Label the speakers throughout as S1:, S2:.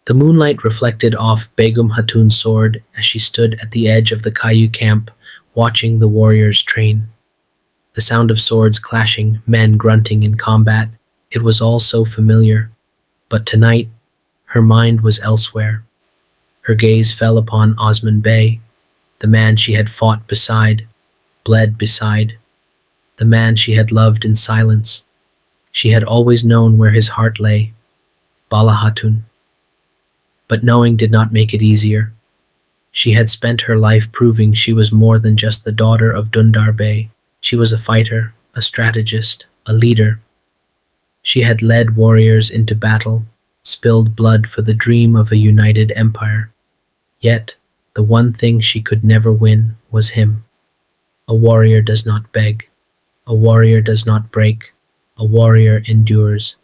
S1: The moonlight reflected off Begum Hatun's sword as she stood at the edge of the Kayu camp, watching the warriors train. The sound of swords clashing, men grunting in combat, it was all so familiar. But tonight, her mind was elsewhere. Her gaze fell upon Osman Bey, the man she had fought beside, bled beside, the man she had loved in silence. She had always known where his heart lay, Bala Hatun. But knowing did not make it easier. She had spent her life proving she was more than just the daughter of Dundar Bey. She was a fighter, a strategist, a leader. She had led warriors into battle, spilled blood for the dream of a united empire. Yet, the one thing she could never win was him. A warrior does not beg. A warrior does not break. A warrior endures.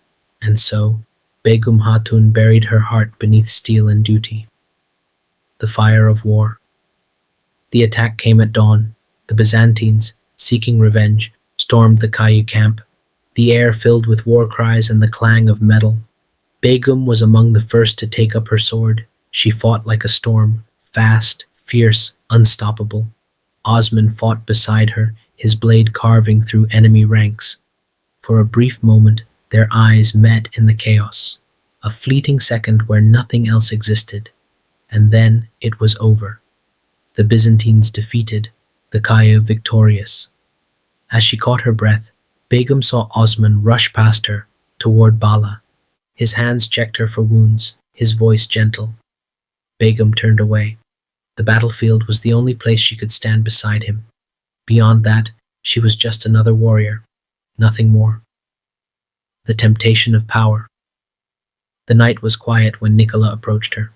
S1: And so, Begum Hatun buried her heart beneath steel and duty. The fire of war. The attack came at dawn. The Byzantines, seeking revenge, stormed the Kayu camp, the air filled with war cries and the clang of metal. Begum was among the first to take up her sword. She fought like a storm, fast, fierce, unstoppable. Osman fought beside her, his blade carving through enemy ranks. For a brief moment, their eyes met in the chaos, a fleeting second where nothing else existed. And then it was over. The Byzantines defeated, the Kayu victorious. As she caught her breath, Begum saw Osman rush past her, toward Bala. His hands checked her for wounds, his voice gentle. Begum turned away. The battlefield was the only place she could stand beside him. Beyond that, she was just another warrior, nothing more. The temptation of power. The night was quiet when Nicola approached her.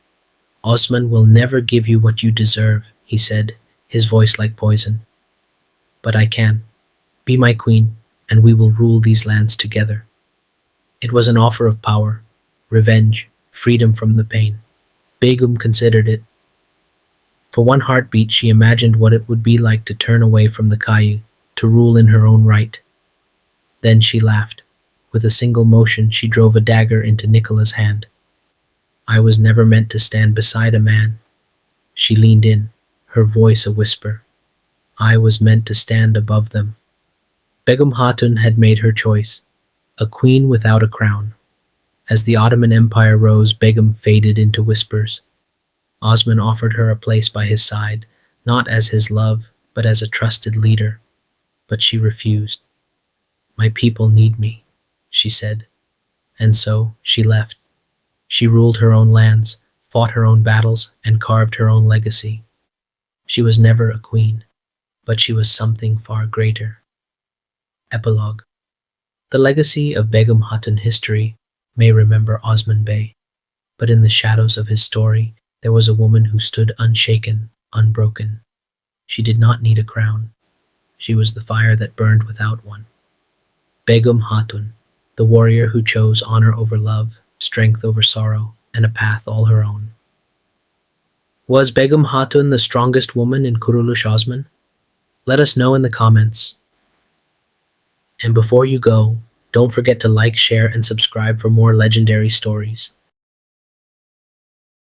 S1: Osman will never give you what you deserve, he said, his voice like poison. But I can. Be my queen, and we will rule these lands together. It was an offer of power, revenge, freedom from the pain. Begum considered it. For one heartbeat, she imagined what it would be like to turn away from the Kayu, to rule in her own right. Then she laughed. With a single motion, she drove a dagger into Nicola's hand. I was never meant to stand beside a man. She leaned in, her voice a whisper. I was meant to stand above them. Begum Hatun had made her choice, a queen without a crown. As the Ottoman Empire rose, Begum faded into whispers. Osman offered her a place by his side, not as his love, but as a trusted leader. But she refused. My people need me, she said. And so she left. She ruled her own lands, fought her own battles, and carved her own legacy. She was never a queen, but she was something far greater. Epilogue. The legacy of Begum Hatun history may remember Osman Bey, but in the shadows of his story, there was a woman who stood unshaken, unbroken. She did not need a crown. She was the fire that burned without one. Begum Hatun, the warrior who chose honor over love, strength over sorrow, and a path all her own. Was Begum Hatun the strongest woman in Kuruluş Osman? Let us know in the comments. And before you go, don't forget to like, share, and subscribe for more legendary stories.